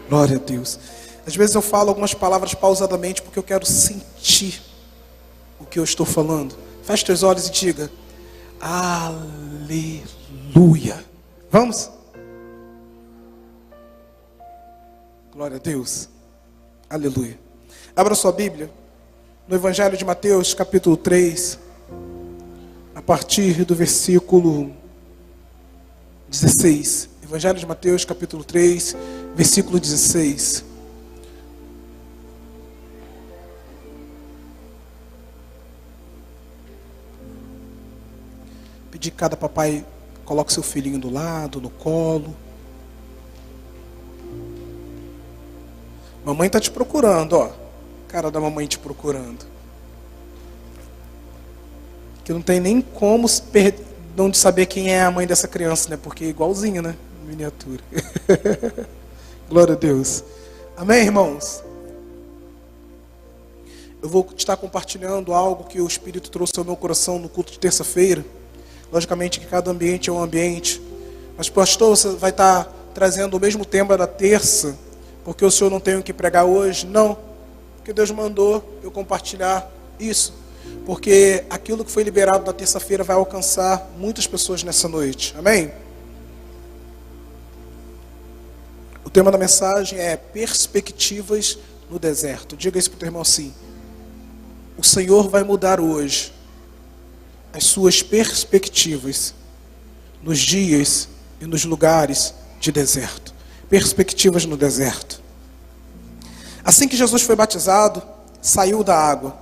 Glória a Deus. Às vezes eu falo algumas palavras pausadamente porque eu quero sentir o que eu estou falando. Feche teus olhos e diga: aleluia. Vamos? Glória a Deus. Aleluia. Abra sua Bíblia no Evangelho de Mateus, capítulo 3, a partir do versículo 16. Evangelho de Mateus, capítulo 3, versículo 16. Pedir que cada papai coloque seu filhinho do lado, no colo. Mamãe está te procurando, ó. Cara da mamãe te procurando. Que não tem nem como não de saber quem é a mãe dessa criança, né? Porque é igualzinho, né? Miniatura. Glória a Deus. Amém, irmãos? Eu vou estar compartilhando algo que o Espírito trouxe ao meu coração no culto de terça-feira. Logicamente que cada ambiente é um ambiente. Mas, pastor, você vai estar trazendo o mesmo tema da terça, porque o senhor não tem o que pregar hoje? Não. Porque Deus mandou eu compartilhar isso. Porque aquilo que foi liberado na terça-feira vai alcançar muitas pessoas nessa noite. Amém? O tema da mensagem é perspectivas no deserto. Diga isso para o teu irmão assim: o Senhor vai mudar hoje as suas perspectivas nos dias e nos lugares de deserto. Perspectivas no deserto. Assim que Jesus foi batizado, saiu da água.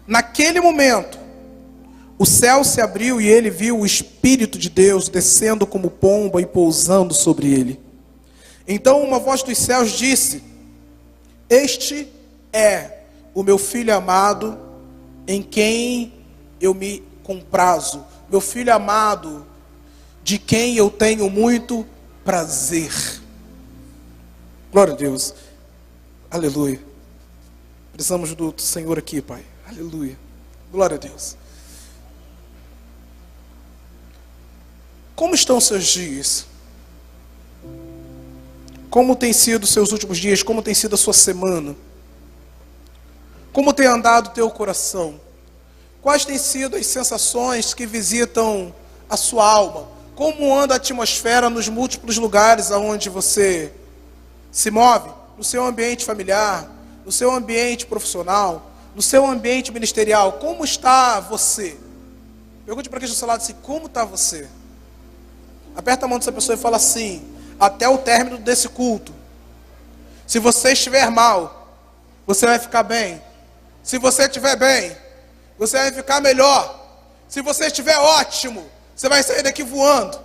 Naquele momento, o céu se abriu e ele viu o Espírito de Deus descendo como pomba e pousando sobre ele. Então uma voz dos céus disse: este é o meu filho amado, em quem eu me comprazo. Meu filho amado, de quem eu tenho muito prazer. Glória a Deus. Aleluia. Precisamos do Senhor aqui, Pai. Aleluia. Glória a Deus. Como estão os seus dias? Como tem sido os seus últimos dias? Como tem sido a sua semana? Como tem andado o teu coração? Quais têm sido as sensações que visitam a sua alma? Como anda a atmosfera nos múltiplos lugares aonde você se move? No seu ambiente familiar, no seu ambiente profissional, no seu ambiente ministerial. Como está você? Pergunte para quem está do seu lado assim: como está você? Aperta a mão dessa pessoa e fala assim: até o término desse culto, se você estiver mal, você vai ficar bem. Se você estiver bem, você vai ficar melhor. Se você estiver ótimo, você vai sair daqui voando.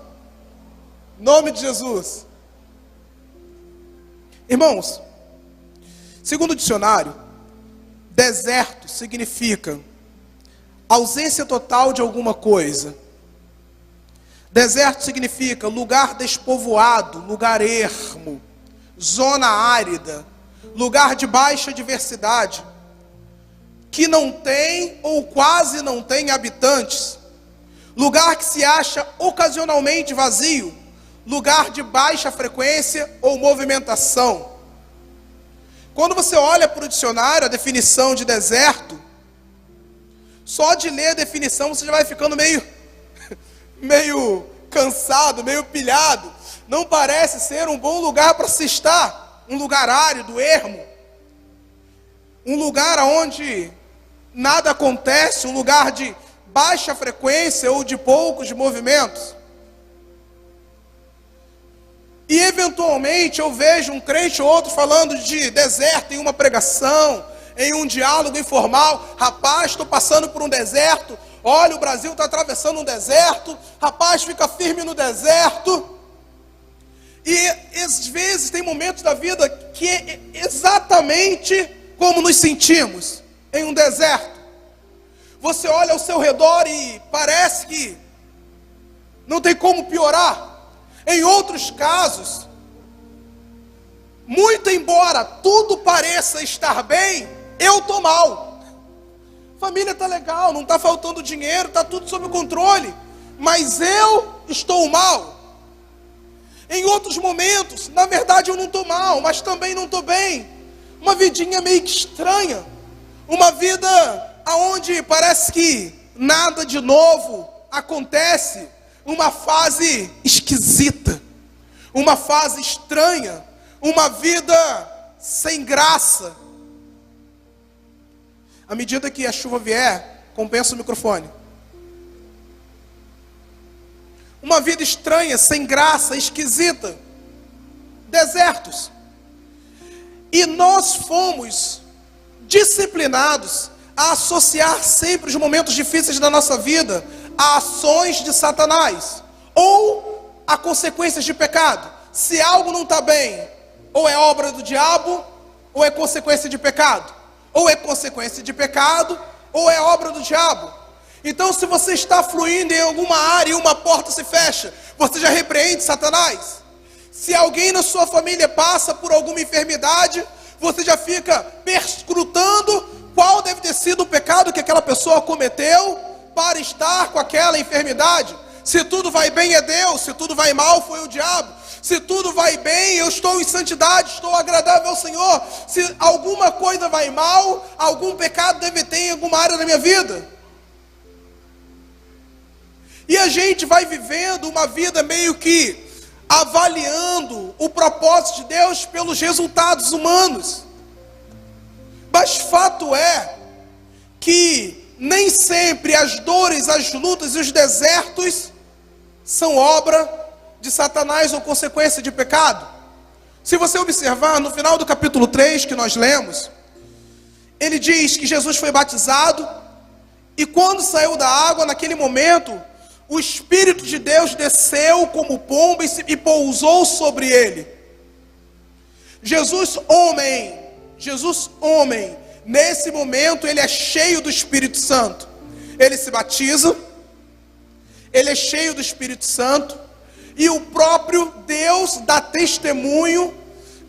Em nome de Jesus. Irmãos, segundo o dicionário, deserto significa ausência total de alguma coisa. Deserto significa lugar despovoado, lugar ermo, zona árida, lugar de baixa diversidade, que não tem ou quase não tem habitantes, lugar que se acha ocasionalmente vazio, lugar de baixa frequência ou movimentação. Quando você olha para o dicionário, a definição de deserto, só de ler a definição você já vai ficando meio cansado, meio pilhado. Não parece ser um bom lugar para se estar. Um lugar árido, ermo. Um lugar onde nada acontece, um lugar de baixa frequência ou de poucos movimentos. E eventualmente eu vejo um crente ou outro falando de deserto em uma pregação, em um diálogo informal. Rapaz, estou passando por um deserto. Olha, o Brasil está atravessando um deserto. Rapaz, fica firme no deserto. E às vezes tem momentos da vida que é exatamente como nos sentimos em um deserto. Você olha ao seu redor e parece que não tem como piorar. Em outros casos, muito embora tudo pareça estar bem, eu estou mal. Família está legal, não está faltando dinheiro, está tudo sob controle, mas eu estou mal. Em outros momentos, na verdade eu não estou mal, mas também não estou bem. Uma vidinha meio que estranha. Uma vida onde parece que nada de novo acontece. Uma fase esquisita. Uma fase estranha. Uma vida sem graça. À medida que a chuva vier, compensa o microfone. Uma vida estranha, sem graça, esquisita. Desertos. E nós fomos disciplinados a associar sempre os momentos difíceis da nossa vida a ações de Satanás. Ou a consequências de pecado. Se algo não está bem, ou é obra do diabo, ou é consequência de pecado. Ou é consequência de pecado, ou é obra do diabo. Então, se você está fluindo em alguma área e uma porta se fecha, você já repreende Satanás. Se alguém na sua família passa por alguma enfermidade, você já fica perscrutando qual deve ter sido o pecado que aquela pessoa cometeu para estar com aquela enfermidade. Se tudo vai bem é Deus, se tudo vai mal foi o diabo. Se tudo vai bem, eu estou em santidade, estou agradável ao Senhor. Se alguma coisa vai mal, algum pecado deve ter em alguma área da minha vida. E a gente vai vivendo uma vida meio que avaliando o propósito de Deus pelos resultados humanos. Mas fato é que nem sempre as dores, as lutas e os desertos são obra de Satanás ou consequência de pecado. Se você observar no final do capítulo 3 que nós lemos, ele diz que Jesus foi batizado e quando saiu da água, naquele momento, o Espírito de Deus desceu como pomba e pousou sobre ele. Jesus homem, nesse momento ele é cheio do Espírito Santo. Ele se batiza, ele é cheio do Espírito Santo, e o próprio Deus dá testemunho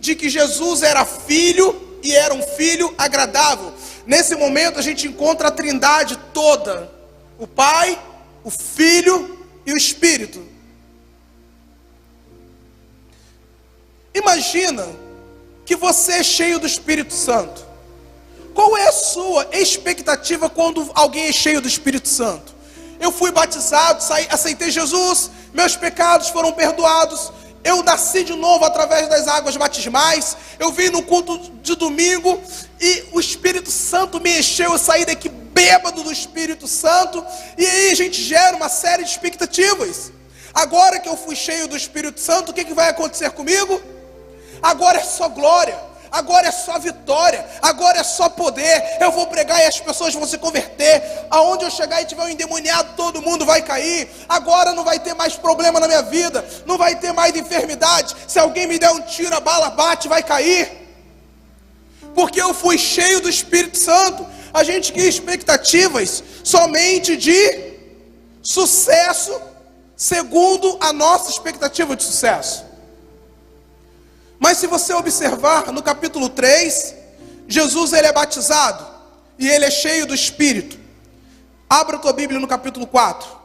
de que Jesus era filho e era um filho agradável. Nesse momento a gente encontra a Trindade toda, o Pai, o Filho e o Espírito. Imagina que você é cheio do Espírito Santo. Qual é a sua expectativa quando alguém é cheio do Espírito Santo? Eu fui batizado, aceitei Jesus, meus pecados foram perdoados, eu nasci de novo através das águas batismais, eu vim no culto de domingo e o Espírito Santo me encheu, eu saí daqui bêbado do Espírito Santo, e aí a gente gera uma série de expectativas. Agora que eu fui cheio do Espírito Santo, o que vai acontecer comigo? Agora é só glória, agora é só vitória, agora é só poder, eu vou pregar e as pessoas vão se converter, aonde eu chegar e tiver um endemoniado, todo mundo vai cair, agora não vai ter mais problema na minha vida, não vai ter mais enfermidade, se alguém me der um tiro, a bala bate, vai cair, porque eu fui cheio do Espírito Santo. A gente cria expectativas somente de sucesso, segundo a nossa expectativa de sucesso. Mas se você observar no capítulo 3, Jesus ele é batizado e ele é cheio do Espírito. Abra a tua Bíblia no capítulo 4.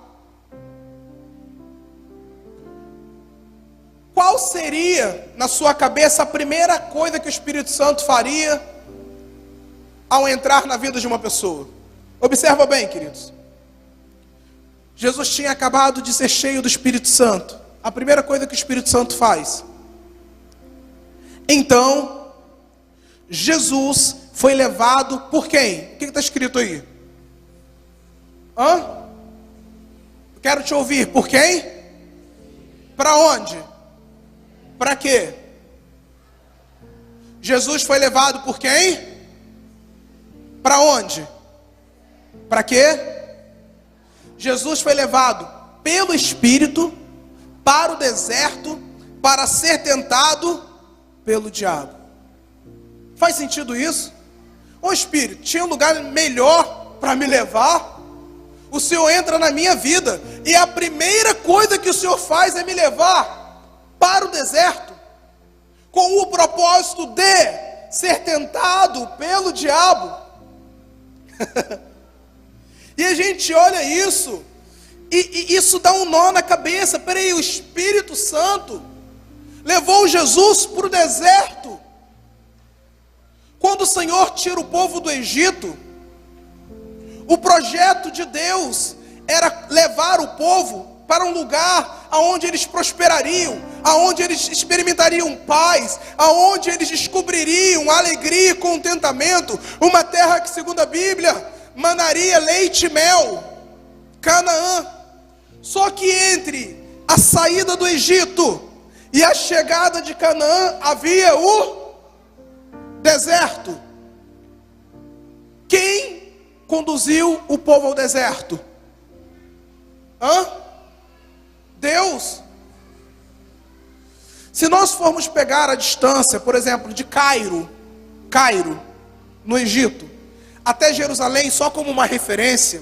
Qual seria, na sua cabeça, a primeira coisa que o Espírito Santo faria ao entrar na vida de uma pessoa? Observa bem, queridos. Jesus tinha acabado de ser cheio do Espírito Santo. A primeira coisa que o Espírito Santo faz. Então, Jesus foi levado por quem? O que está escrito aí? Quero te ouvir. Por quem? Para onde? Para quê? Jesus foi levado por quem? Para onde? Para quê? Jesus foi levado pelo Espírito para o deserto para ser tentado pelo diabo. Faz sentido isso? Ô Espírito, tinha um lugar melhor para me levar? O Senhor entra na minha vida e a primeira coisa que o Senhor faz é me levar para o deserto com o propósito de ser tentado pelo diabo. E a gente olha isso e isso dá um nó na cabeça. Peraí, o Espírito Santo levou Jesus para o deserto. Quando o Senhor tira o povo do Egito, o projeto de Deus era levar o povo para um lugar onde eles prosperariam, aonde eles experimentariam paz, aonde eles descobririam alegria e contentamento, uma terra que, segundo a Bíblia, manaria leite e mel, Canaã. Só que entre a saída do Egito e a chegada de Canaã havia o deserto. Quem conduziu o povo ao deserto? Deus. Se nós formos pegar a distância, por exemplo, de Cairo, no Egito, até Jerusalém, só como uma referência,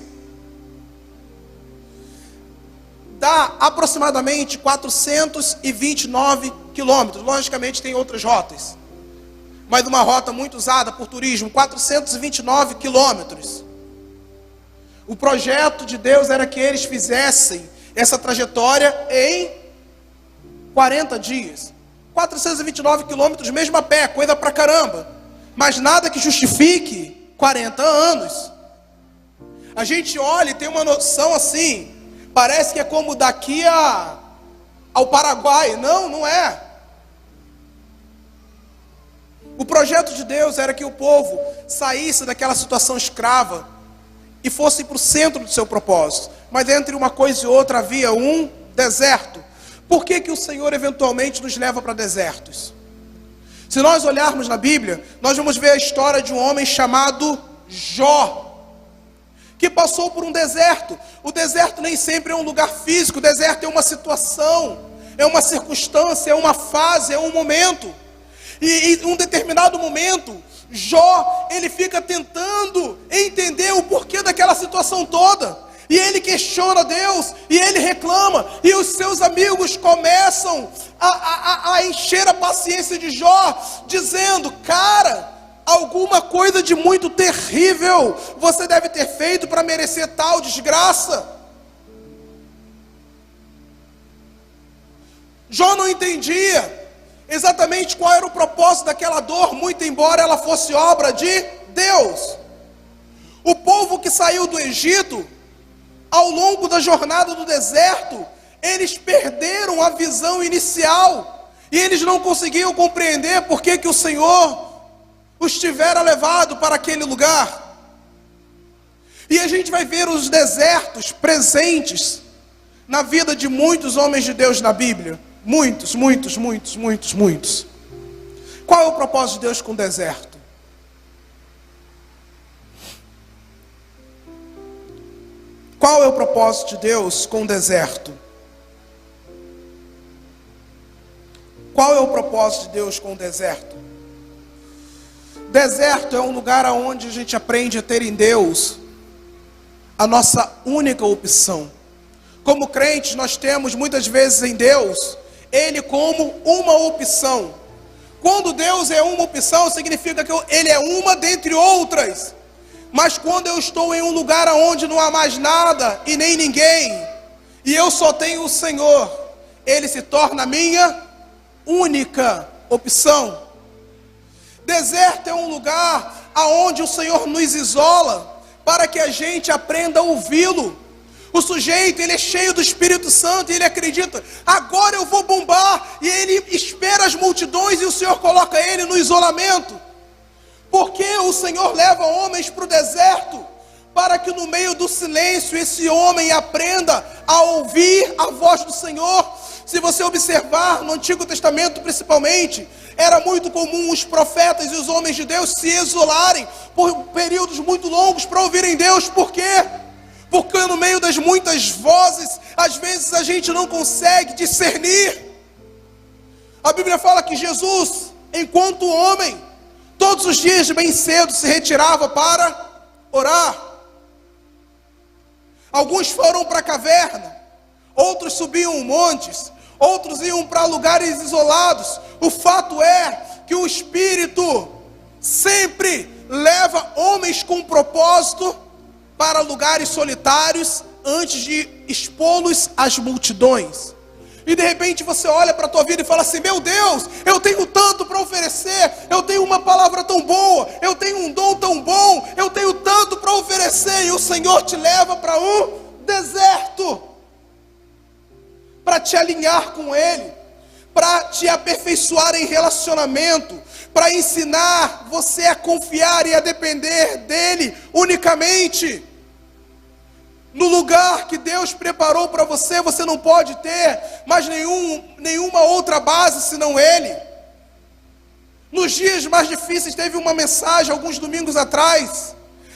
dá aproximadamente 429 quilômetros. Logicamente tem outras rotas, mas uma rota muito usada por turismo, 429 quilômetros. O projeto de Deus era que eles fizessem essa trajetória em 40 dias. 429 quilômetros mesmo a pé, coisa pra caramba. Mas nada que justifique 40 anos. A gente olha e tem uma noção assim, parece que é como daqui ao Paraguai. Não, não é. O projeto de Deus era que o povo saísse daquela situação escrava e fosse para o centro do seu propósito. Mas entre uma coisa e outra havia um deserto. Por que o Senhor eventualmente nos leva para desertos? Se nós olharmos na Bíblia, nós vamos ver a história de um homem chamado Jó, que passou por um deserto. O deserto nem sempre é um lugar físico, o deserto é uma situação, é uma circunstância, é uma fase, é um momento. E em um determinado momento, Jó, ele fica tentando entender o porquê daquela situação toda. E ele questiona Deus, e ele reclama, e os seus amigos começam a encher a paciência de Jó, dizendo: cara, alguma coisa de muito terrível você deve ter feito para merecer tal desgraça. Jó não entendia exatamente qual era o propósito daquela dor, muito embora ela fosse obra de Deus. O povo que saiu do Egito, ao longo da jornada do deserto, eles perderam a visão inicial, e eles não conseguiam compreender por que o Senhor os tivera levado para aquele lugar. E a gente vai ver os desertos presentes na vida de muitos homens de Deus na Bíblia. Muitos. Qual é o propósito de Deus com o deserto? Qual é o propósito de Deus com o deserto? Qual é o propósito de Deus com o deserto? Deserto é um lugar onde a gente aprende a ter em Deus a nossa única opção. Como crentes, nós temos muitas vezes em Deus Ele como uma opção. Quando Deus é uma opção, significa que Ele é uma dentre outras. Mas quando eu estou em um lugar onde não há mais nada e nem ninguém, e eu só tenho o Senhor, Ele se torna a minha única opção. Deserto é um lugar onde o Senhor nos isola, para que a gente aprenda a ouvi-lo. O sujeito, ele é cheio do Espírito Santo, e ele acredita: agora eu vou bombar, e ele espera as multidões, e o Senhor coloca ele no isolamento. Porque o Senhor leva homens para o deserto, para que no meio do silêncio esse homem aprenda a ouvir a voz do Senhor. Se você observar no Antigo Testamento principalmente, era muito comum os profetas e os homens de Deus se isolarem por períodos muito longos para ouvirem Deus. Por quê? Porque no meio das muitas vozes, às vezes a gente não consegue discernir. A Bíblia fala que Jesus, enquanto homem, todos os dias bem cedo se retirava para orar. Alguns foram para a caverna, outros subiam montes, outros iam para lugares isolados. O fato é que o Espírito sempre leva homens com propósito para lugares solitários antes de expô-los às multidões. E de repente você olha para a tua vida e fala assim: meu Deus, eu tenho tanto para oferecer, eu tenho uma palavra tão boa, eu tenho um dom tão bom, eu tenho tanto para oferecer, e o Senhor te leva para um deserto, para te alinhar com Ele, para te aperfeiçoar em relacionamento, para ensinar você a confiar e a depender dEle unicamente. No lugar que Deus preparou para você, você não pode ter mais nenhuma outra base senão Ele. Nos dias mais difíceis, teve uma mensagem, alguns domingos atrás,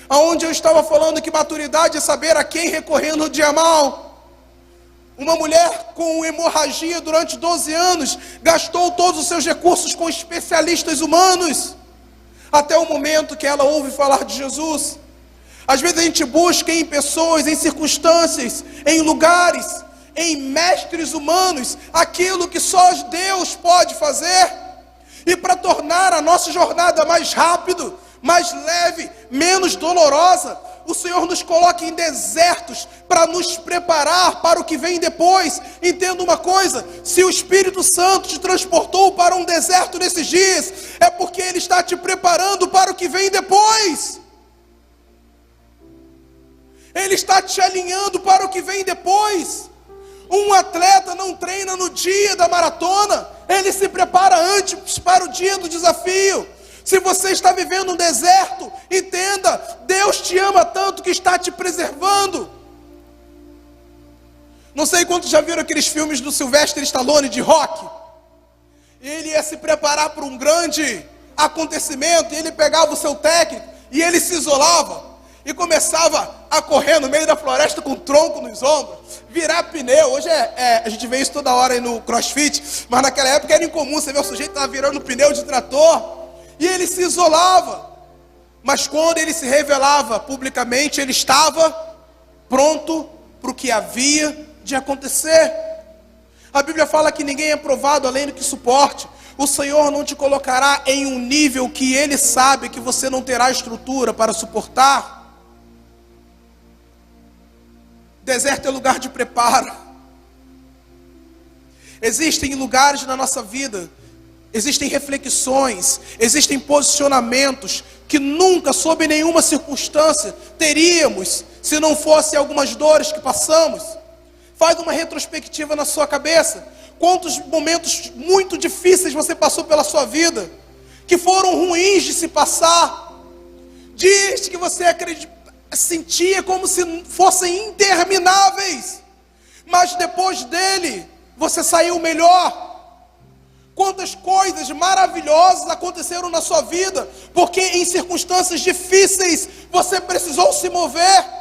onde eu estava falando que maturidade é saber a quem recorrer no dia mal. Uma mulher com hemorragia durante 12 anos, gastou todos os seus recursos com especialistas humanos, até o momento que ela ouve falar de Jesus. Às vezes a gente busca em pessoas, em circunstâncias, em lugares, em mestres humanos, aquilo que só Deus pode fazer. E para tornar a nossa jornada mais rápida, mais leve, menos dolorosa, o Senhor nos coloca em desertos para nos preparar para o que vem depois. Entenda uma coisa: se o Espírito Santo te transportou para um deserto nesses dias, é porque Ele está te preparando para o que vem depois. Ele está te alinhando para o que vem depois. Um atleta não treina no dia da maratona, ele se prepara antes para o dia do desafio. Se você está vivendo um deserto, entenda, Deus te ama tanto que está te preservando. Não sei quantos já viram aqueles filmes do Sylvester Stallone de rock. Ele ia se preparar para um grande acontecimento, e ele pegava o seu técnico, e ele se isolava, e começava a correr no meio da floresta com o tronco nos ombros, virar pneu. Hoje a gente vê isso toda hora aí no CrossFit, mas naquela época era incomum, você vê o sujeito estava virando pneu de trator, e ele se isolava. Mas quando ele se revelava publicamente, ele estava pronto para o que havia de acontecer. A Bíblia fala que ninguém é provado além do que suporte. O Senhor não te colocará em um nível que Ele sabe que você não terá estrutura para suportar. Deserto é lugar de preparo. Existem lugares na nossa vida, existem reflexões, existem posicionamentos que nunca, sob nenhuma circunstância, teríamos se não fossem algumas dores que passamos. Faz uma retrospectiva na sua cabeça. Quantos momentos muito difíceis você passou pela sua vida, que foram ruins de se passar. Dias que você sentia como se fossem intermináveis, mas depois dele, você saiu melhor. Quantas coisas maravilhosas aconteceram na sua vida, porque em circunstâncias difíceis, você precisou se mover.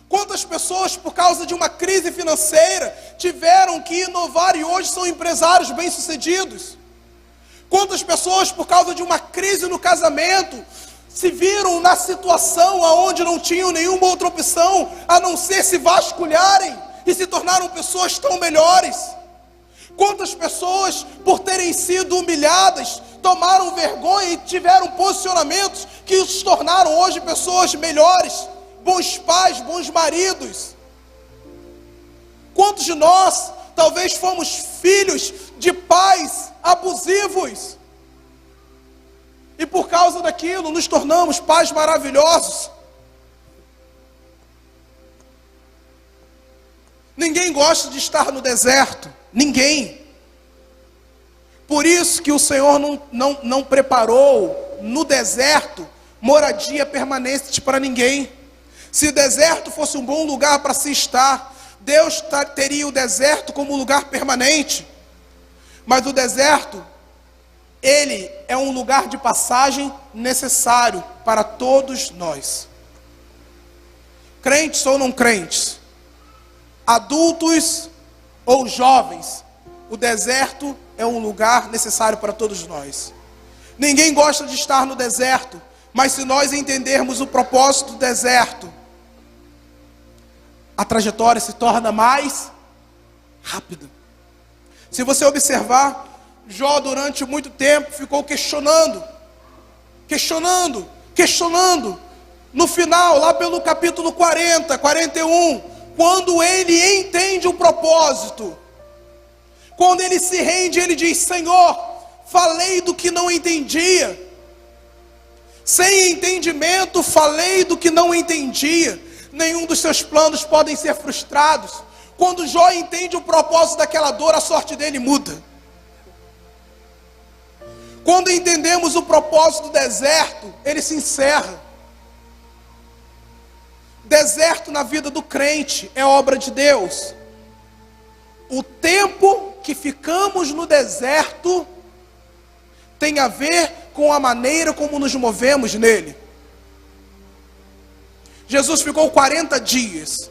Quantas pessoas, por causa de uma crise financeira, tiveram que inovar e hoje são empresários bem-sucedidos? Quantas pessoas, por causa de uma crise no casamento, se viram na situação onde não tinham nenhuma outra opção, a não ser se vasculharem, e se tornaram pessoas tão melhores? Quantas pessoas, por terem sido humilhadas, tomaram vergonha e tiveram posicionamentos que os tornaram hoje pessoas melhores, bons pais, bons maridos? Quantos de nós talvez fomos filhos de pais abusivos, e por causa daquilo nos tornamos pais maravilhosos? Ninguém gosta de estar no deserto, ninguém. Por isso que o Senhor não preparou no deserto moradia permanente para ninguém. Se o deserto fosse um bom lugar para se estar, Deus teria o deserto como lugar permanente. Mas o deserto, ele é um lugar de passagem necessário para todos nós. Crentes ou não crentes, adultos ou jovens, o deserto é um lugar necessário para todos nós. Ninguém gosta de estar no deserto, mas se nós entendermos o propósito do deserto, a trajetória se torna mais rápida. Se você observar, Jó durante muito tempo ficou questionando. No final, lá pelo capítulo 40, 41, quando ele entende o propósito, Quando ele se rende, ele diz: Senhor, falei do que não entendia. Sem entendimento, falei do que não entendia. Nenhum dos seus planos podem ser frustrados. Quando Jó entende o propósito daquela dor, a sorte dele muda. Quando entendemos o propósito do deserto, ele se encerra. Deserto na vida do crente é obra de Deus. O tempo que ficamos no deserto tem a ver com a maneira como nos movemos nele. Jesus ficou 40 dias.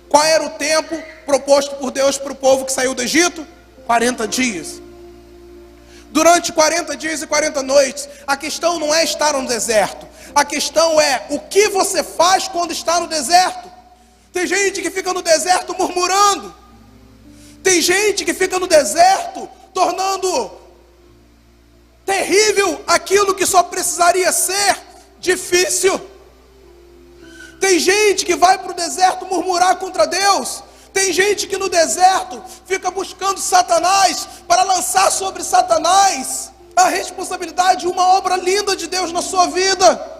Qual era o tempo proposto por Deus para o povo que saiu do Egito? 40 dias. Durante 40 dias e 40 noites, a questão não é estar no deserto. A questão é o que você faz quando está no deserto. Tem gente que fica no deserto murmurando. Tem gente que fica no deserto tornando terrível aquilo que só precisaria ser difícil. Tem gente que vai para o deserto murmurar contra Deus. Tem gente que no deserto fica buscando Satanás para lançar sobre Satanás a responsabilidade de uma obra linda de Deus na sua vida.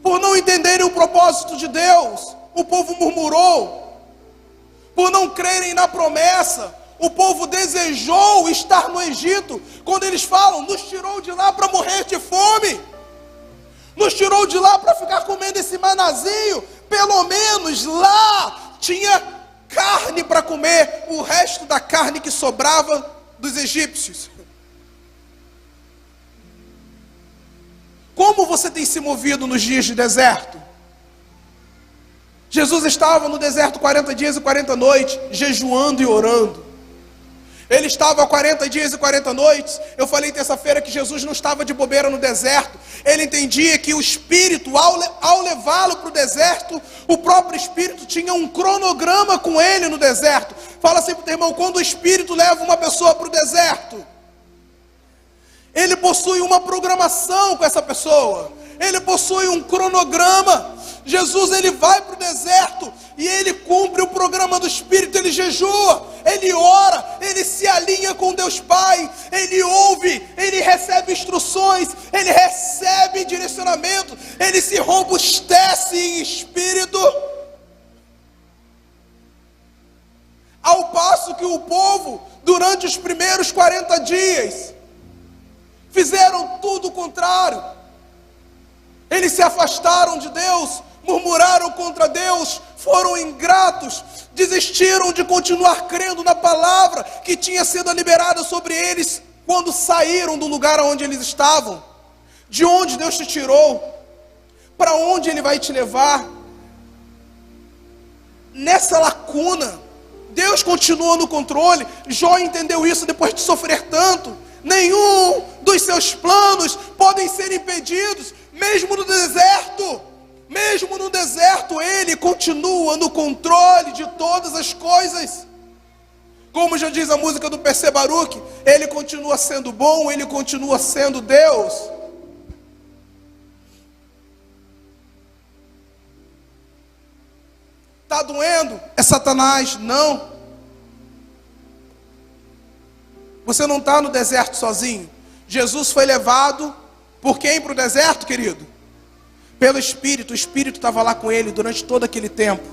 Por não entenderem o propósito de Deus, o povo murmurou. Por não crerem na promessa, o povo desejou estar no Egito. Quando eles falam, nos tirou de lá para morrer de fome, nos tirou de lá para ficar comendo esse manazinho. Pelo menos lá tinha carne para comer, o resto da carne que sobrava dos egípcios. Como você tem se movido nos dias de deserto? Jesus estava no deserto 40 dias e 40 noites, jejuando e orando. Ele estava há 40 dias e 40 noites. Eu falei terça-feira que Jesus não estava de bobeira no deserto. Ele entendia que o Espírito, ao levá-lo para o deserto, o próprio Espírito tinha um cronograma com ele no deserto. Fala assim para o teu irmão, quando o Espírito leva uma pessoa para o deserto, ele possui uma programação com essa pessoa. Ele possui um cronograma. Jesus, ele vai para o deserto e ele cumpre o programa do Espírito. Ele jejua, ele ora, ele se alinha com Deus Pai, ele ouve, ele recebe instruções, ele recebe direcionamento, ele se robustece em espírito. Ao passo que o povo, durante os primeiros 40 dias, fizeram tudo o contrário. Eles se afastaram de Deus, murmuraram contra Deus, foram ingratos, desistiram de continuar crendo na palavra que tinha sido liberada sobre eles quando saíram do lugar onde eles estavam. De onde Deus te tirou, para onde Ele vai te levar? Nessa lacuna, Deus continua no controle. Jó entendeu isso depois de sofrer tanto. Nenhum dos seus planos podem ser impedidos, mesmo no deserto. Mesmo no deserto, ele continua no controle de todas as coisas. Como já diz a música do PC Baruch, ele continua sendo bom, ele continua sendo Deus. Está doendo? É Satanás? Não. Você não está no deserto sozinho. Jesus foi levado por quem para o deserto, querido? Pelo Espírito. O Espírito estava lá com ele durante todo aquele tempo.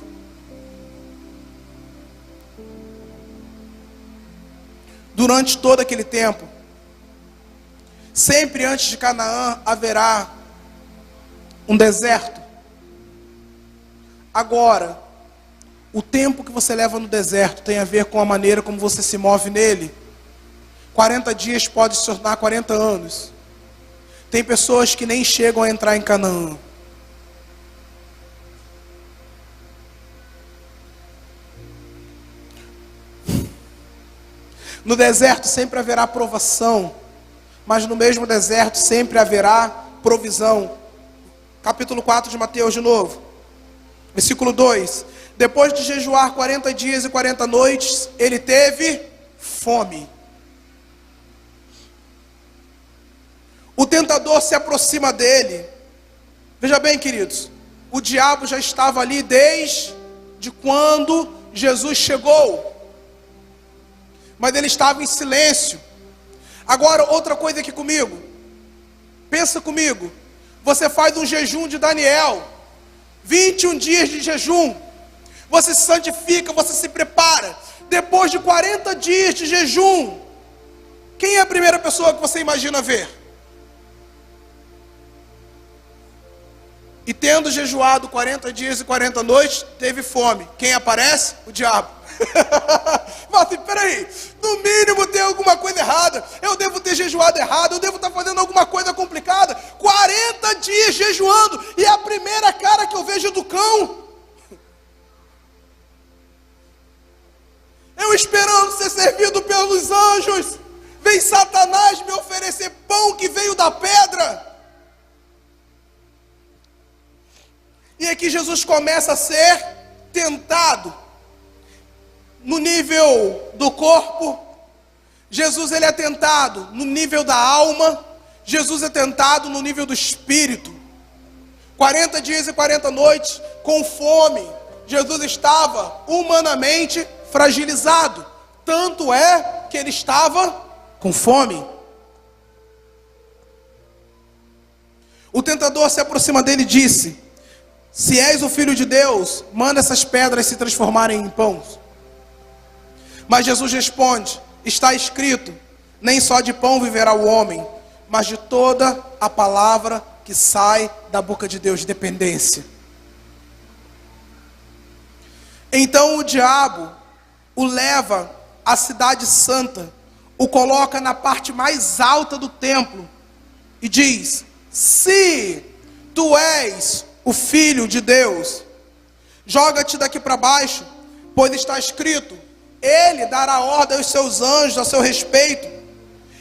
Durante todo aquele tempo. Sempre antes de Canaã haverá um deserto. Agora, o tempo que você leva no deserto tem a ver com a maneira como você se move nele. 40 dias pode se tornar 40 anos. Tem pessoas que nem chegam a entrar em Canaã. No deserto sempre haverá provação, mas no mesmo deserto sempre haverá provisão. Capítulo 4 de Mateus de novo, versículo 2. Depois de jejuar 40 dias e 40 noites, ele teve fome. O tentador se aproxima dele. Veja bem, queridos, o diabo já estava ali desde quando Jesus chegou. mas ele estava em silêncio. Agora, outra coisa aqui comigo. Pensa comigo. Você faz um jejum de Daniel, 21 dias de jejum. Você se santifica, você se prepara. Depois de 40 dias de jejum, quem é a primeira pessoa que você imagina ver? E tendo jejuado 40 dias e 40 noites, teve fome. Quem aparece? O diabo. Mas assim, peraí, no mínimo tem alguma coisa errada. Eu devo ter jejuado errado, eu devo estar fazendo alguma coisa complicada. 40 dias jejuando, e a primeira cara que eu vejo é do cão. Eu esperando ser servido pelos anjos, vem Satanás me oferecer pão que veio da pedra. E aqui Jesus começa a ser tentado no nível do corpo. Jesus ele é tentado no nível da alma. Jesus é tentado no nível do espírito. 40 dias e 40 noites com fome. Jesus estava humanamente fragilizado. Tanto é que ele estava com fome. O tentador se aproxima dele e disse: se és o Filho de Deus, manda essas pedras se transformarem em pães. Mas Jesus responde: está escrito, nem só de pão viverá o homem, mas de toda a palavra que sai da boca de Deus. Dependência. Então o diabo o leva à cidade santa, o coloca na parte mais alta do templo e diz: se tu és o Filho de Deus, joga-te daqui para baixo, pois está escrito, ele dará ordem aos seus anjos a seu respeito,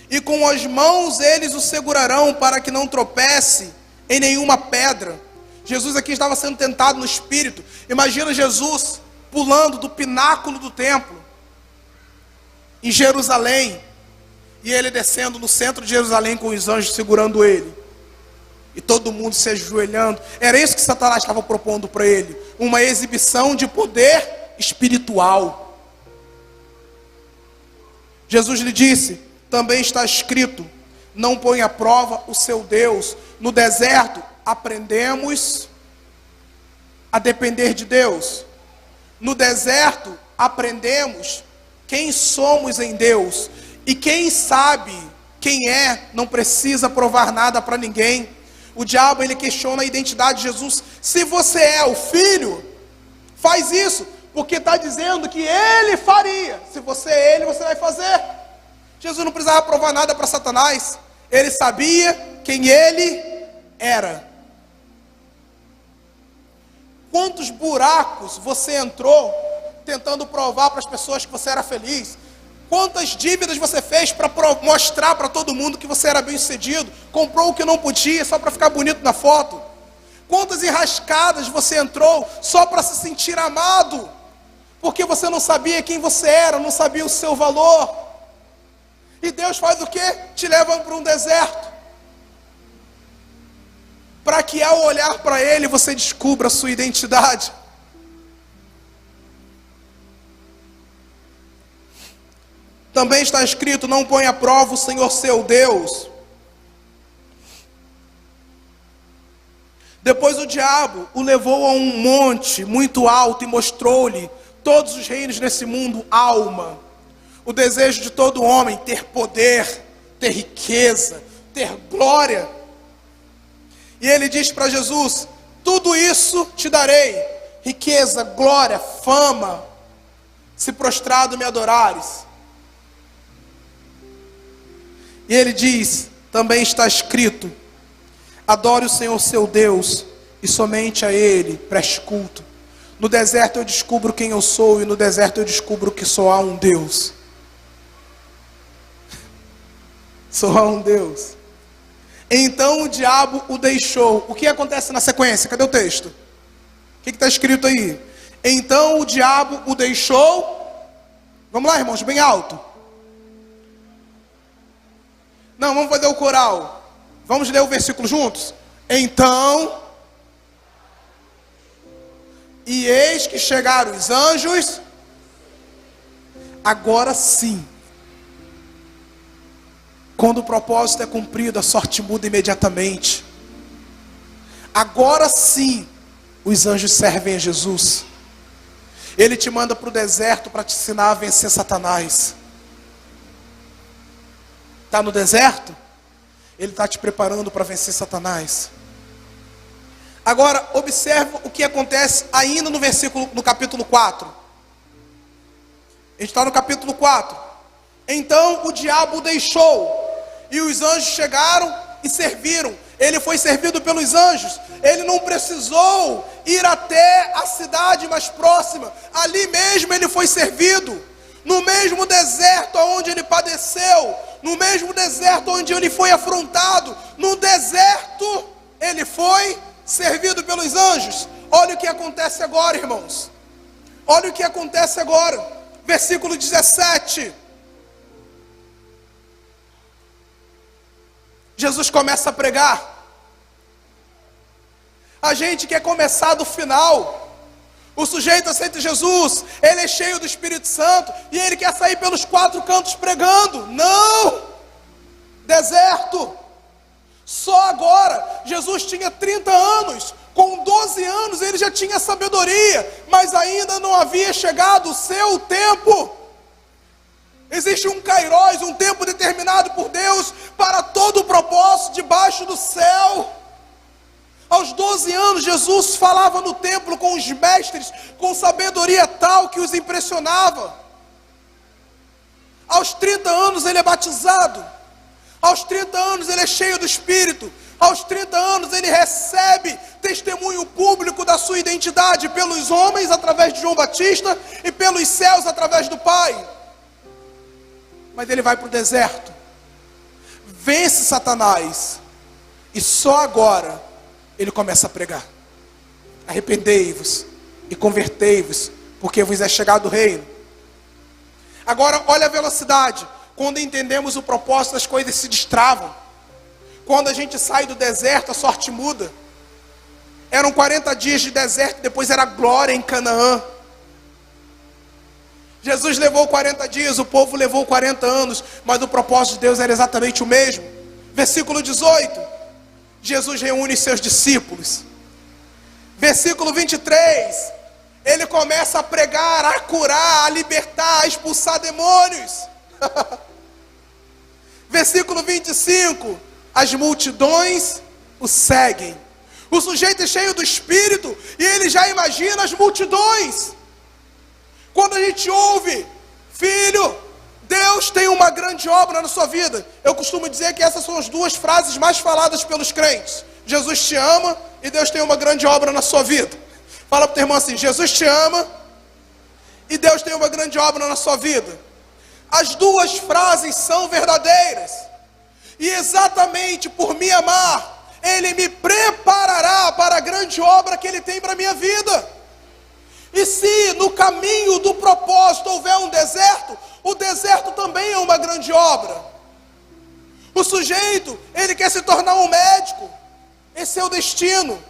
e com as mãos eles o segurarão para que não tropece em nenhuma pedra. Jesus aqui estava sendo tentado no espírito. Imagina Jesus pulando do pináculo do templo em Jerusalém, e ele descendo no centro de Jerusalém com os anjos segurando ele, e todo mundo se ajoelhando. Era isso que Satanás estava propondo para ele, uma exibição de poder espiritual. Jesus lhe disse: também está escrito, não põe à prova o seu Deus. No deserto aprendemos a depender de Deus. No deserto aprendemos quem somos em Deus. E quem sabe quem é, não precisa provar nada para ninguém. O diabo ele questiona a identidade de Jesus. Se você é o Filho, faz isso, porque está dizendo que ele faria. Se você é ele, você vai fazer. Jesus não precisava provar nada para Satanás. Ele sabia quem ele era. Quantos buracos você entrou tentando provar para as pessoas que você era feliz? Quantas dívidas você fez para mostrar para todo mundo que você era bem sucedido? Comprou o que não podia só para ficar bonito na foto? Quantas enrascadas você entrou só para se sentir amado? Porque você não sabia quem você era, não sabia o seu valor. E Deus faz o quê? Te leva para um deserto, para que ao olhar para Ele você descubra a sua identidade. Também está escrito, não põe à prova o Senhor seu Deus. Depois o diabo o levou a um monte muito alto e mostrou-lhe todos os reinos desse mundo, alma. O desejo de todo homem, ter poder, ter riqueza, ter glória. E ele diz para Jesus, tudo isso te darei, riqueza, glória, fama, se prostrado me adorares. E ele diz, também está escrito, adore o Senhor seu Deus, e somente a Ele preste culto. No deserto eu descubro quem eu sou, e no deserto eu descubro que só há um Deus. Só há um Deus. Então o diabo o deixou. O que acontece na sequência? Cadê o texto? O que está escrito aí? Então o diabo o deixou. Vamos lá, irmãos, bem alto. Não, vamos fazer o coral. Vamos ler o versículo juntos? Então, e eis que chegaram os anjos. Agora sim, Quando o propósito é cumprido, a sorte muda imediatamente. Agora sim, os anjos servem a Jesus. Ele te manda para o deserto para te ensinar a vencer Satanás. Está no deserto? Ele está te preparando para vencer Satanás. Agora, observe o que acontece ainda no capítulo 4. A gente está no capítulo 4. Então o diabo o deixou, e os anjos chegaram e serviram. Ele foi servido pelos anjos. Ele não precisou ir até a cidade mais próxima. Ali mesmo ele foi servido. No mesmo deserto onde ele padeceu, no mesmo deserto onde ele foi afrontado, no deserto ele foi servido pelos anjos. Olha o que acontece agora, irmãos. Olha o que acontece agora. Versículo 17. Jesus começa a pregar. A gente quer começar do final. O sujeito aceita Jesus, ele é cheio do Espírito Santo, e ele quer sair pelos 4 cantos pregando. Não! Deserto. Só agora, Jesus tinha 30 anos, com 12 anos ele já tinha sabedoria, mas ainda não havia chegado o seu tempo. Existe um Kairos, um tempo determinado por Deus, para todo o propósito debaixo do céu. Aos 12 anos, Jesus falava no templo com os mestres, com sabedoria tal que os impressionava. Aos 30 anos ele é batizado. Aos 30 anos ele é cheio do Espírito. Aos 30 anos ele recebe testemunho público da sua identidade pelos homens através de João Batista e pelos céus através do Pai. Mas ele vai para o deserto, vence Satanás, e só agora ele começa a pregar. Arrependei-vos e convertei-vos, porque vos é chegado o reino. Agora olha a velocidade. Quando entendemos o propósito, as coisas se destravam. Quando a gente sai do deserto, a sorte muda. Eram 40 dias de deserto, depois era glória em Canaã. Jesus levou 40 dias, o povo levou 40 anos, mas o propósito de Deus era exatamente o mesmo. Versículo 18. Jesus reúne seus discípulos. Versículo 23. Ele começa a pregar, a curar, a libertar, a expulsar demônios. Versículo 25. As multidões o seguem. O sujeito é cheio do Espírito e ele já imagina as multidões. Quando a gente ouve, filho, Deus tem uma grande obra na sua vida. Eu costumo dizer que essas são as 2 frases mais faladas pelos crentes. Jesus te ama e Deus tem uma grande obra na sua vida. Fala para o teu irmão assim: Jesus te ama e Deus tem uma grande obra na sua vida. As 2 frases são verdadeiras. E exatamente por me amar, Ele me preparará para a grande obra que Ele tem para a minha vida. E se no caminho do propósito houver um deserto, o deserto também é uma grande obra. O sujeito, ele quer se tornar um médico, esse é o destino,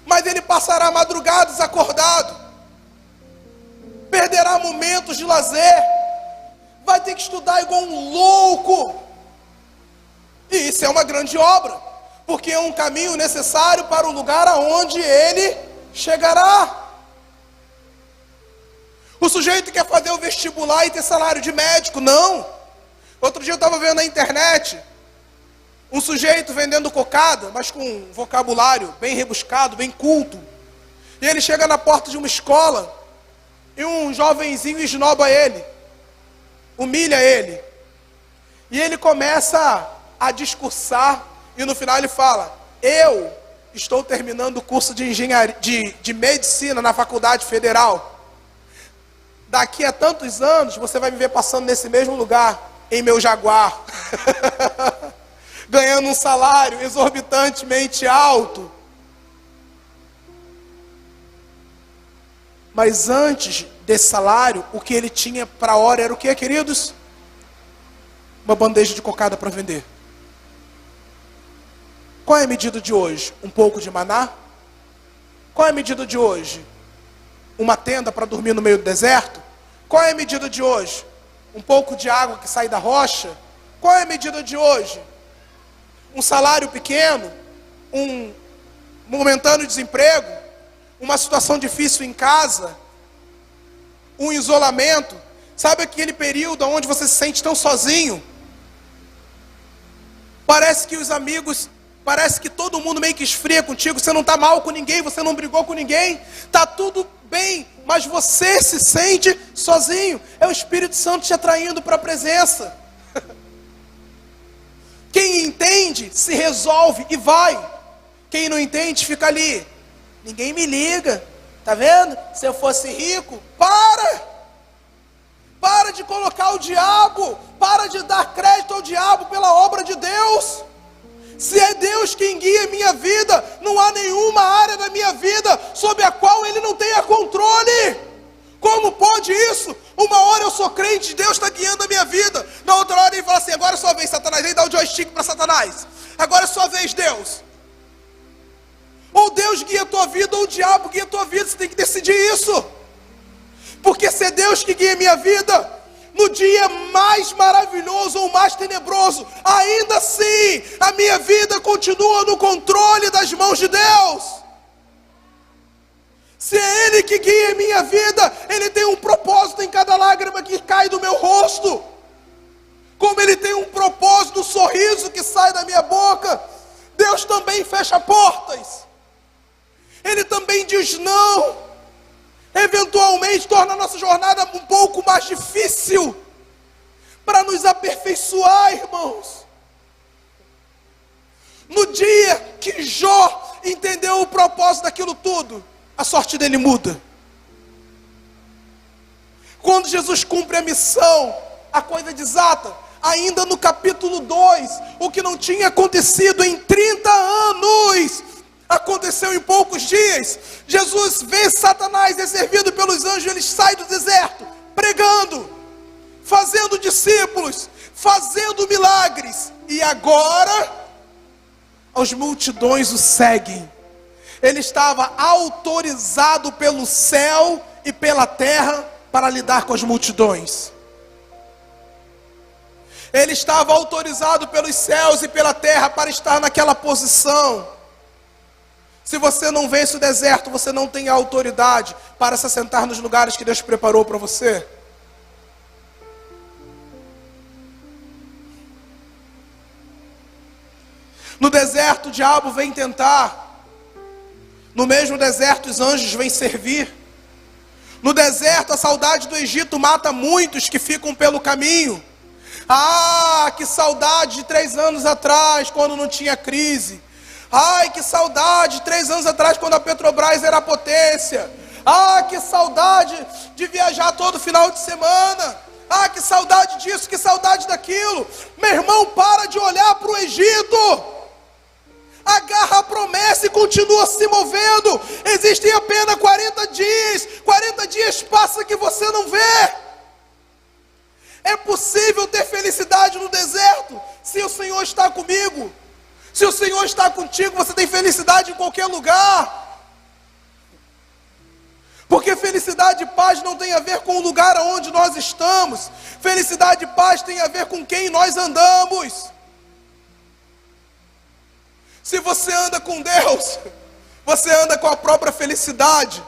mas ele passará madrugadas acordado, perderá momentos de lazer, vai ter que estudar igual um louco, e isso é uma grande obra, porque é um caminho necessário para o lugar aonde ele chegará. O sujeito quer fazer o vestibular e ter salário de médico, não. Outro dia eu estava vendo na internet um sujeito vendendo cocada, mas com um vocabulário bem rebuscado, bem culto. E ele chega na porta de uma escola e um jovenzinho esnoba ele, humilha ele. E ele começa a discursar e no final ele fala: eu estou terminando o curso de engenharia, de medicina na faculdade federal. Daqui a tantos anos, você vai me ver passando nesse mesmo lugar, em meu Jaguar, ganhando um salário exorbitantemente alto. Mas antes desse salário, o que ele tinha para a hora era o que, queridos? Uma bandeja de cocada para vender. Qual é a medida de hoje? Um pouco de maná? Qual é a medida de hoje? Uma tenda para dormir no meio do deserto? Qual é a medida de hoje? Um pouco de água que sai da rocha? Qual é a medida de hoje? Um salário pequeno? Um momentâneo desemprego? Uma situação difícil em casa? Um isolamento? Sabe aquele período onde você se sente tão sozinho? Parece que os amigos, parece que todo mundo meio que esfria contigo. Você não está mal com ninguém, você não brigou com ninguém. Está tudo bem, mas você se sente sozinho. É o Espírito Santo te atraindo para a presença. Quem entende, se resolve e vai. Quem não entende, fica ali. Ninguém me liga. Tá vendo? Se eu fosse rico, para de colocar o diabo, para de dar crédito ao diabo pela obra de Deus. Se é Deus quem guia a minha vida, não há nenhuma área da minha vida sobre a qual Ele não tenha controle. Como pode isso? Uma hora eu sou crente, Deus está guiando a minha vida. Na outra hora Ele fala assim, agora é sua vez, Satanás. Vem dar o joystick para Satanás. Agora é sua vez, Deus. Ou Deus guia a tua vida, ou o diabo guia a tua vida. Você tem que decidir isso. Porque se é Deus que guia a minha vida, no dia mais maravilhoso ou mais tenebroso, ainda assim, a minha vida continua no controle das mãos de Deus. Se é Ele que guia a minha vida, Ele tem um propósito em cada lágrima que cai do meu rosto. Como Ele tem um propósito no sorriso que sai da minha boca. Deus também fecha portas. Ele também diz não. Eventualmente torna a nossa jornada um pouco mais difícil, para nos aperfeiçoar, irmãos. No dia que Jó entendeu o propósito daquilo tudo, a sorte dele muda. Quando Jesus cumpre a missão, a coisa desata. Ainda no capítulo 2, o que não tinha acontecido em 30 anos, aconteceu em poucos dias. Jesus vê Satanás, é servido pelos anjos, ele sai do deserto, pregando, fazendo discípulos, fazendo milagres. E agora, as multidões o seguem. Ele estava autorizado pelo céu e pela terra para lidar com as multidões. Ele estava autorizado pelos céus e pela terra para estar naquela posição. Se você não vence o deserto, você não tem a autoridade para se assentar nos lugares que Deus preparou para você. No deserto o diabo vem tentar. No mesmo deserto os anjos vêm servir. No deserto a saudade do Egito mata muitos que ficam pelo caminho. Ah, que saudade de 3 anos atrás, quando não tinha crise. Ai, que saudade, 3 anos atrás, quando a Petrobras era a potência. Ah, que saudade de viajar todo final de semana. Ah, que saudade disso, que saudade daquilo. Meu irmão, para de olhar para o Egito. Agarra a promessa e continua se movendo. Existem apenas 40 dias. 40 dias passa que você não vê. É possível ter felicidade no deserto se o Senhor está comigo. Se o Senhor está contigo, você tem felicidade em qualquer lugar. Porque felicidade e paz não tem a ver com o lugar onde nós estamos. Felicidade e paz tem a ver com quem nós andamos. Se você anda com Deus, você anda com a própria felicidade.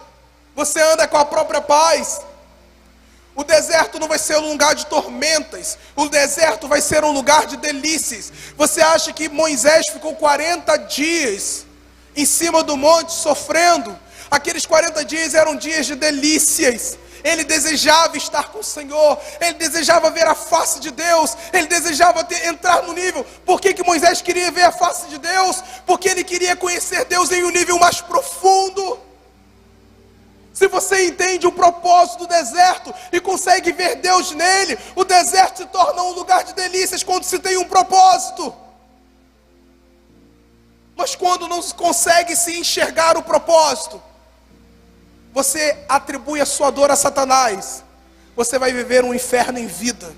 Você anda com a própria paz. O deserto não vai ser um lugar de tormentas. O deserto vai ser um lugar de delícias. Você acha que Moisés ficou 40 dias em cima do monte sofrendo? Aqueles 40 dias eram dias de delícias. Ele desejava estar com o Senhor. Ele desejava ver a face de Deus. Ele desejava entrar no nível. Por que Moisés queria ver a face de Deus? Porque ele queria conhecer Deus em um nível mais profundo. Se você entende o propósito do deserto e consegue ver Deus nele, o deserto se torna um lugar de delícias quando se tem um propósito. Mas quando não consegue se enxergar o propósito, você atribui a sua dor a Satanás. Você vai viver um inferno em vida.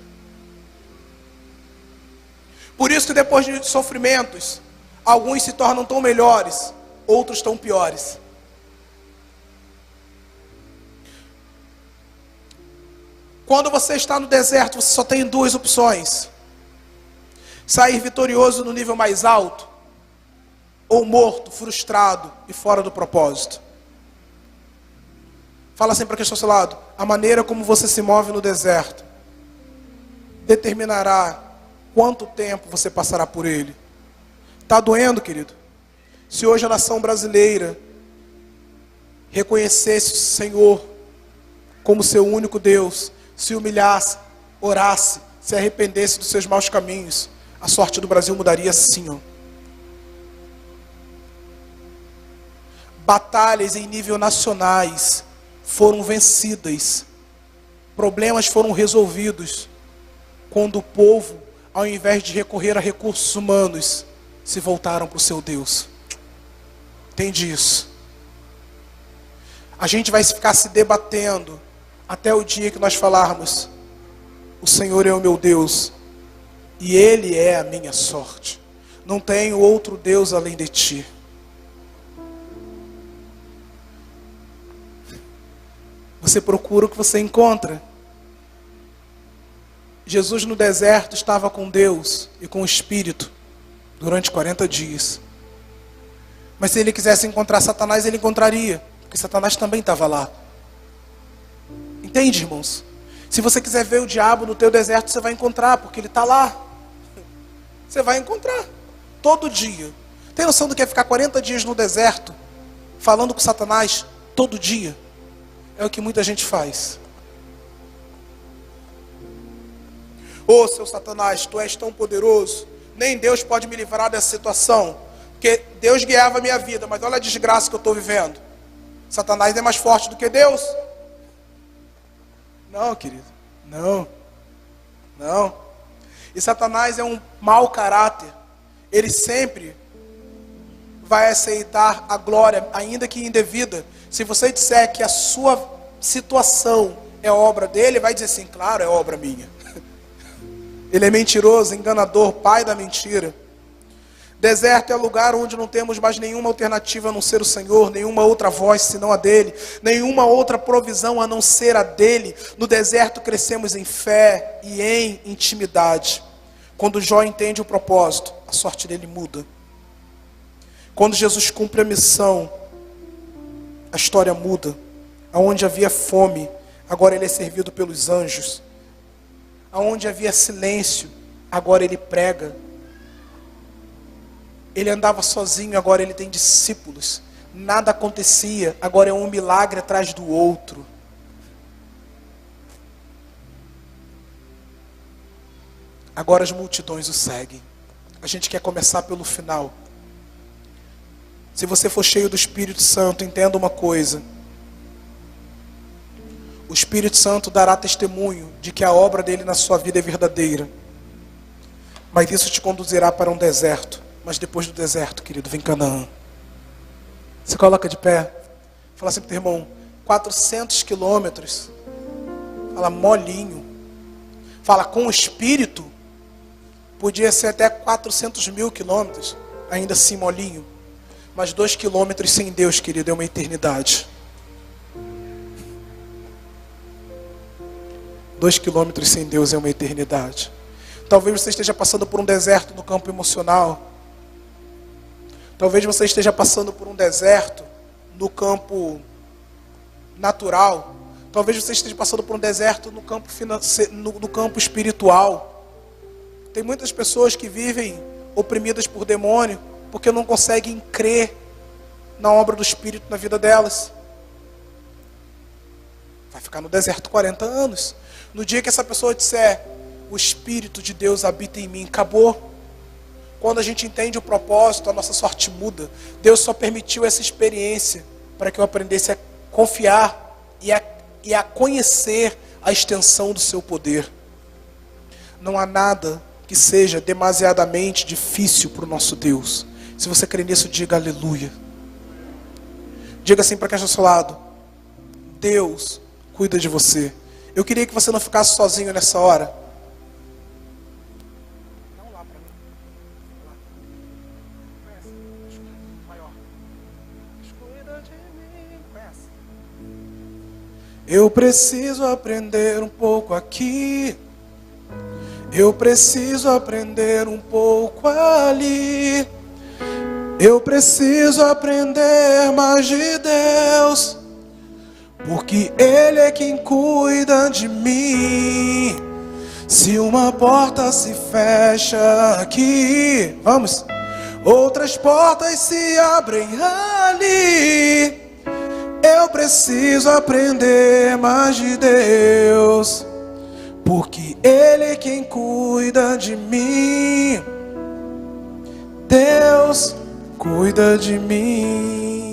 Por isso que depois de sofrimentos, alguns se tornam tão melhores, outros tão piores. Quando você está no deserto, você só tem 2 opções. Sair vitorioso no nível mais alto? Ou morto, frustrado e fora do propósito? Fala assim para quem está ao seu lado. A maneira como você se move no deserto determinará quanto tempo você passará por ele. Está doendo, querido? Se hoje a nação brasileira reconhecesse o Senhor como seu único Deus, se humilhasse, orasse, se arrependesse dos seus maus caminhos, a sorte do Brasil mudaria assim, ó. Batalhas em nível nacionais foram vencidas, problemas foram resolvidos, quando o povo, ao invés de recorrer a recursos humanos, se voltaram para o seu Deus. Entende isso? A gente vai ficar se debatendo até o dia que nós falarmos: o Senhor é o meu Deus e Ele é a minha sorte. Não tenho outro Deus além de Ti. Você procura o que você encontra. Jesus no deserto estava com Deus e com o Espírito durante 40 dias. Mas se ele quisesse encontrar Satanás, ele encontraria, porque Satanás também estava lá. Entende, irmãos? Se você quiser ver o diabo no teu deserto, você vai encontrar, porque ele está lá. Você vai encontrar, todo dia. Tem noção do que é ficar 40 dias no deserto, falando com Satanás, todo dia? É o que muita gente faz. Ô, seu Satanás, tu és tão poderoso, nem Deus pode me livrar dessa situação, porque Deus guiava a minha vida, mas olha a desgraça que eu estou vivendo. Satanás é mais forte do que Deus? Não, querido, não. E Satanás é um mau caráter. Ele sempre vai aceitar a glória, ainda que indevida. Se você disser que a sua situação é obra dele, ele vai dizer assim: claro, é obra minha. Ele é mentiroso, enganador, pai da mentira. Deserto é lugar onde não temos mais nenhuma alternativa a não ser o Senhor, nenhuma outra voz senão a dele, nenhuma outra provisão a não ser a dele. No deserto crescemos em fé e em intimidade. Quando Jó entende o propósito, a sorte dele muda. Quando Jesus cumpre a missão, a história muda. Aonde havia fome, agora ele é servido pelos anjos. Aonde havia silêncio, agora ele prega. Ele andava sozinho, agora ele tem discípulos. Nada acontecia, agora é um milagre atrás do outro. Agora as multidões o seguem. A gente quer começar pelo final. Se você for cheio do Espírito Santo, entenda uma coisa. O Espírito Santo dará testemunho de que a obra dele na sua vida é verdadeira. Mas isso te conduzirá para um deserto. Mas depois do deserto, querido, vem Canaã. Você coloca de pé. Fala assim para o teu irmão: 400 quilômetros. Fala molinho. Fala com o Espírito. Podia ser até 400 mil quilômetros. Ainda assim molinho. Mas 2 quilômetros sem Deus, querido, é uma eternidade. 2 quilômetros sem Deus é uma eternidade. Talvez você esteja passando por um deserto no campo emocional. Talvez você esteja passando por um deserto no campo natural. Talvez você esteja passando por um deserto no campo no campo espiritual. Tem muitas pessoas que vivem oprimidas por demônio porque não conseguem crer na obra do Espírito na vida delas. Vai ficar no deserto 40 anos. No dia que essa pessoa disser: o Espírito de Deus habita em mim, acabou. Quando a gente entende o propósito, a nossa sorte muda. Deus só permitiu essa experiência para que eu aprendesse a confiar e a conhecer a extensão do seu poder. Não há nada que seja demasiadamente difícil para o nosso Deus. Se você crê nisso, diga aleluia. Diga assim para quem está ao seu lado: Deus cuida de você. Eu queria que você não ficasse sozinho nessa hora. Não lá para mim. Maior. Cuida de mim. Conhece? Eu preciso aprender um pouco aqui. Eu preciso aprender um pouco ali. Eu preciso aprender mais de Deus, porque Ele é quem cuida de mim. Se uma porta se fecha aqui, vamos, outras portas se abrem ali. Eu preciso aprender mais de Deus, porque Ele é quem cuida de mim. Deus cuida de mim.